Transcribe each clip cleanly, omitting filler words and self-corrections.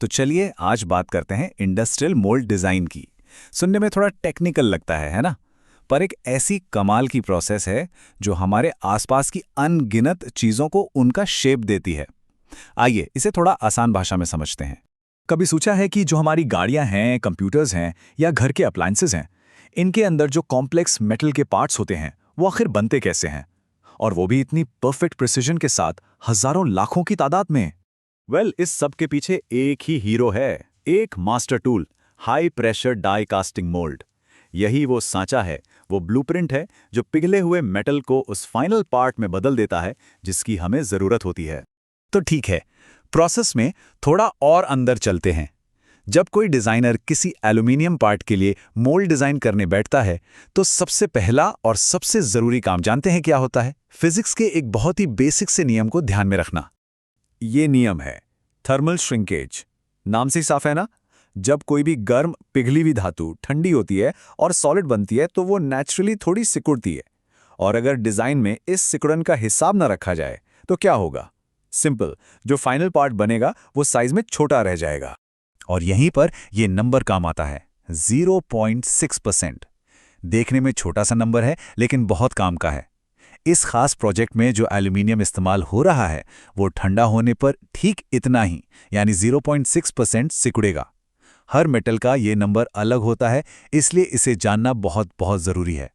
तो चलिए आज बात करते हैं इंडस्ट्रियल मोल्ड डिजाइन की। सुनने में थोड़ा टेक्निकल लगता है ना? पर एक ऐसी कमाल की प्रोसेस है जो हमारे आसपास की अनगिनत चीजों को उनका शेप देती है। आइए इसे थोड़ा आसान भाषा में समझते हैं। कभी सोचा है कि जो हमारी गाड़ियां हैं, कंप्यूटर्स हैं या घर के अप्लायंसेस हैं, इनके अंदर जो कॉम्प्लेक्स मेटल के पार्ट्स होते हैं वो आखिर बनते कैसे हैं? और वो भी इतनी परफेक्ट प्रिसिजन के साथ, हजारों लाखों की तादाद में। इस सब के पीछे एक ही हीरो है, एक master tool, high pressure die casting mould. यही वो सांचा है, वो ब्लूप्रिंट है जो पिघले हुए मेटल को उस फाइनल पार्ट में बदल देता है जिसकी हमें जरूरत होती है। तो ठीक है, प्रोसेस में थोड़ा और अंदर चलते हैं। जब कोई डिजाइनर किसी एल्यूमिनियम पार्ट के लिए मोल्ड डिजाइन करने बैठता है तो सबसे पहला और सबसे जरूरी काम जानते हैं क्या होता है? फिजिक्स के एक बहुत ही बेसिक से नियम को ध्यान में रखना। ये नियम है थर्मल श्रिंकेज। नाम से ही साफ है ना? जब कोई भी गर्म पिघली हुई धातु ठंडी होती है और सॉलिड बनती है तो वो नेचुरली थोड़ी सिकुड़ती है। और अगर डिजाइन में इस सिकुड़न का हिसाब न रखा जाए तो क्या होगा? सिंपल, जो फाइनल पार्ट बनेगा वो साइज में छोटा रह जाएगा। और यहीं पर ये नंबर काम आता है, 0.6%। देखने में छोटा सा नंबर है लेकिन बहुत काम का है। इस खास प्रोजेक्ट में जो एल्यूमिनियम इस्तेमाल हो रहा है वो ठंडा होने पर ठीक इतना ही, यानी 0.6% सिकुड़ेगा। हर मेटल का ये नंबर अलग होता है, इसलिए इसे जानना बहुत बहुत जरूरी है।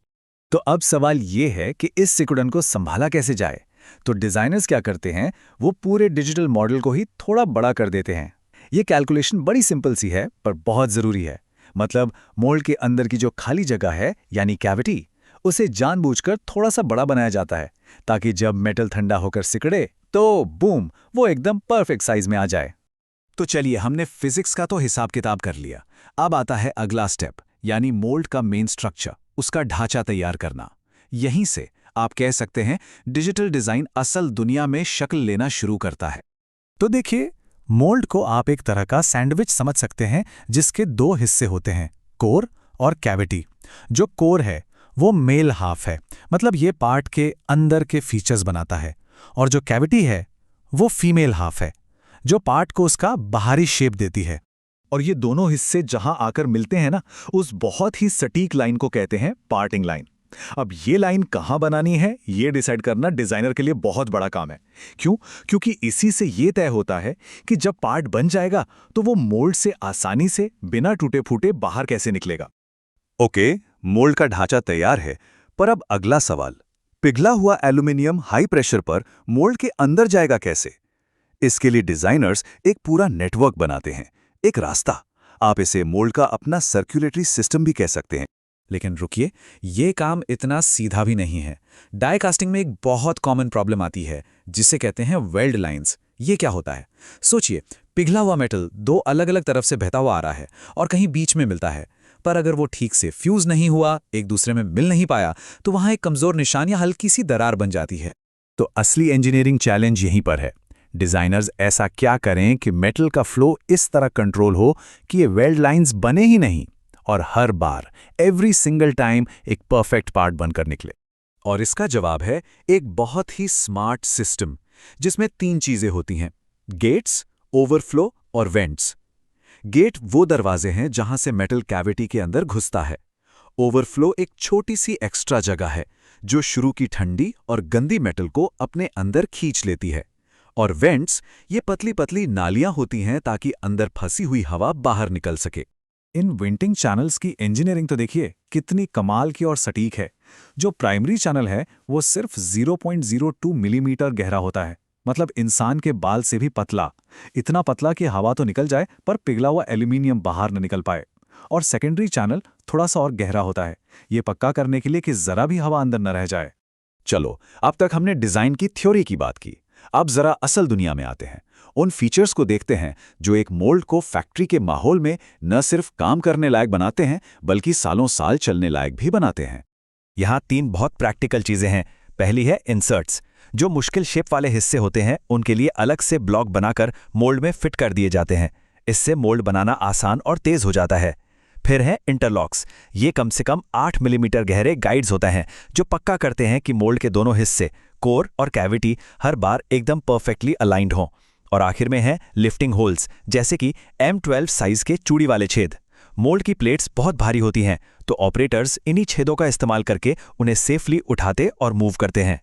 तो अब सवाल ये है कि इस सिकुड़न को संभाला कैसे जाए? तो डिजाइनर्स क्या करते हैं, वो पूरे डिजिटल मॉडल को ही थोड़ा बड़ा कर देते हैं। ये कैलकुलेशन बड़ी सिंपल सी है पर बहुत जरूरी है। मतलब मोल्ड के अंदर की जो खाली जगह है यानी कैविटी, उसे जानबूझकर थोड़ा सा बड़ा बनाया जाता है ताकि जब मेटल ठंडा होकर सिकड़े तो बूम, वो एकदम परफेक्ट साइज में आ जाए। तो चलिए, हमने फिजिक्स का तो हिसाब किताब कर लिया। अब आता है अगला स्टेप, यानी मोल्ड का मेन स्ट्रक्चर, उसका ढांचा तैयार करना। यहीं से आप कह सकते हैं डिजिटल डिजाइन असल दुनिया में शक्ल लेना शुरू करता है। तो देखिए, मोल्ड को आप एक तरह का सैंडविच समझ सकते हैं जिसके दो हिस्से होते हैं, कोर और कैविटी। जो कोर है वो मेल हाफ है, मतलब ये पार्ट के अंदर के फीचर्स बनाता है। और जो कैविटी है वो फीमेल हाफ है, जो पार्ट को उसका बाहरी शेप देती है। और ये दोनों हिस्से जहां आकर मिलते हैं ना, उस बहुत ही सटीक लाइन को कहते हैं पार्टिंग लाइन। अब ये लाइन कहां बनानी है ये डिसाइड करना डिजाइनर के लिए बहुत बड़ा काम है। क्यों? क्योंकि इसी से ये तय होता है कि जब पार्ट बन जाएगा तो वो मोल्ड से आसानी से बिना टूटे फूटे बाहर कैसे निकलेगा। ओके, मोल्ड का ढांचा तैयार है, पर अब अगला सवाल, पिघला हुआ एल्यूमिनियम हाई प्रेशर पर मोल्ड के अंदर जाएगा कैसे? इसके लिए डिजाइनर्स एक पूरा नेटवर्क बनाते हैं, एक रास्ता। आप इसे मोल्ड का अपना सर्कुलेटरी सिस्टम भी कह सकते हैं। लेकिन रुकिए, ये काम इतना सीधा भी नहीं है। डाई कास्टिंग में एक बहुत कॉमन प्रॉब्लम आती है जिसे कहते हैं वेल्ड लाइंस। ये क्या होता है? सोचिए, पिघला हुआ मेटल दो अलग अलग तरफ से बहता हुआ आ रहा है और कहीं बीच में मिलता है। पर अगर वो ठीक से फ्यूज नहीं हुआ, एक दूसरे में मिल नहीं पाया, तो वहां एक कमजोर निशान या हल्की सी दरार बन जाती है। तो असली इंजीनियरिंग चैलेंज यहीं पर है। डिजाइनर्स ऐसा क्या करें कि मेटल का फ्लो इस तरह कंट्रोल हो कि ये वेल्ड लाइंस बने ही नहीं और हर बार, एवरी सिंगल टाइम, एक परफेक्ट पार्ट बनकर निकले। और इसका जवाब है एक बहुत ही स्मार्ट सिस्टम जिसमें 3 चीजें होती हैं, गेट्स, ओवरफ्लो और वेंट्स। गेट वो दरवाजे हैं जहां से मेटल कैविटी के अंदर घुसता है। ओवरफ्लो एक छोटी सी एक्स्ट्रा जगह है जो शुरू की ठंडी और गंदी मेटल को अपने अंदर खींच लेती है। और वेंट्स ये पतली पतली नालियां होती हैं ताकि अंदर फंसी हुई हवा बाहर निकल सके। इन वेंटिंग चैनल्स की इंजीनियरिंग तो देखिए कितनी कमाल की और सटीक है। जो प्राइमरी चैनल है वो सिर्फ 0.02 मिलीमीटर गहरा होता है, मतलब इंसान के बाल से भी पतला। इतना पतला कि हवा तो निकल जाए पर पिघला हुआ एल्यूमिनियम बाहर न निकल पाए। और सेकेंडरी चैनल थोड़ा सा और गहरा होता है, ये पक्का करने के लिए कि जरा भी हवा अंदर न रह जाए। चलो, अब तक हमने डिजाइन की थ्योरी की बात की। अब जरा असल दुनिया में आते हैं, उन फीचर्स को देखते हैं जो एक मोल्ड को फैक्ट्री के माहौल में न सिर्फ काम करने लायक बनाते हैं बल्कि सालों साल चलने लायक भी बनाते हैं। यहाँ 3 बहुत प्रैक्टिकल चीजें हैं। पहली है इंसर्ट्स। जो मुश्किल शेप वाले हिस्से होते हैं उनके लिए अलग से ब्लॉक बनाकर मोल्ड में फिट कर दिए जाते हैं। इससे मोल्ड बनाना आसान और तेज हो जाता है। फिर है इंटरलॉक्स। ये कम से कम 8 मिलीमीटर गहरे गाइड्स होते हैं जो पक्का करते हैं कि मोल्ड के दोनों हिस्से, कोर और कैविटी, हर बार एकदम परफेक्टली अलाइंड हों। और आखिर में है लिफ्टिंग होल्स, जैसे कि M12 साइज के चूड़ी वाले छेद। मोल्ड की प्लेट्स बहुत भारी होती हैं, तो ऑपरेटर्स इन्हीं छेदों का इस्तेमाल करके उन्हें सेफली उठाते और मूव करते हैं।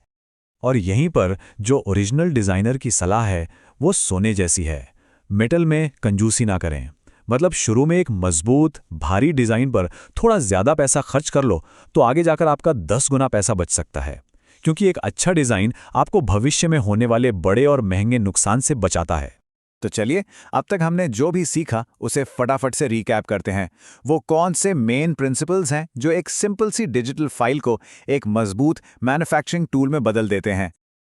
और यहीं पर जो ओरिजिनल डिज़ाइनर की सलाह है वो सोने जैसी है। मेटल में कंजूसी ना करें। मतलब शुरू में एक मजबूत भारी डिज़ाइन पर थोड़ा ज़्यादा पैसा खर्च कर लो तो आगे जाकर आपका 10 गुना पैसा बच सकता है, क्योंकि एक अच्छा डिज़ाइन आपको भविष्य में होने वाले बड़े और महंगे नुकसान से बचाता है। तो चलिए, अब तक हमने जो भी सीखा उसे फटाफट से रिकैप करते हैं। वो कौन से मेन प्रिंसिपल्स हैं जो एक सिंपल सी डिजिटल फाइल को एक मजबूत मैन्युफैक्चरिंग टूल में बदल देते हैं।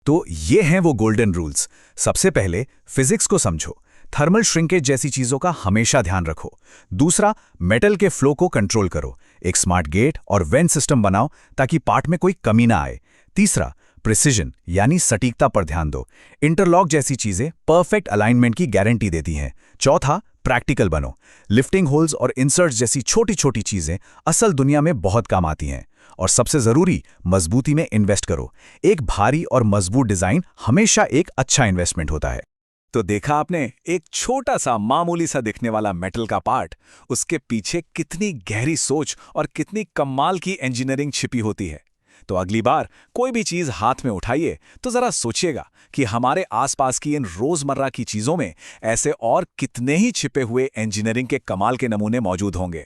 तो ये हैं वो गोल्डन रूल्स। सबसे पहले फिजिक्स को समझो, थर्मल श्रिंकेज जैसी चीजों का हमेशा ध्यान रखो। दूसरा, मेटल के फ्लो को कंट्रोल करो, एक स्मार्ट गेट और वेंट सिस्टम बनाओ ताकि पार्ट में कोई कमी ना आए। तीसरा, प्रिसिजन यानी सटीकता पर ध्यान दो, इंटरलॉक जैसी चीजें परफेक्ट अलाइनमेंट की गारंटी देती हैं। चौथा, प्रैक्टिकल बनो, लिफ्टिंग होल्स और इंसर्ट्स जैसी छोटी छोटी चीजें असल दुनिया में बहुत काम आती हैं। और सबसे जरूरी, मजबूती में इन्वेस्ट करो। एक भारी और मजबूत डिजाइन हमेशा एक अच्छा इन्वेस्टमेंट होता है। तो देखा आपने, एक छोटा सा मामूली सा दिखने वाला मेटल का पार्ट, उसके पीछे कितनी गहरी सोच और कितनी कमाल की इंजीनियरिंग छिपी होती है। तो अगली बार कोई भी चीज हाथ में उठाइए तो जरा सोचिएगा कि हमारे आसपास की इन रोजमर्रा की चीजों में ऐसे और कितने ही छिपे हुए इंजीनियरिंग के कमाल के नमूने मौजूद होंगे।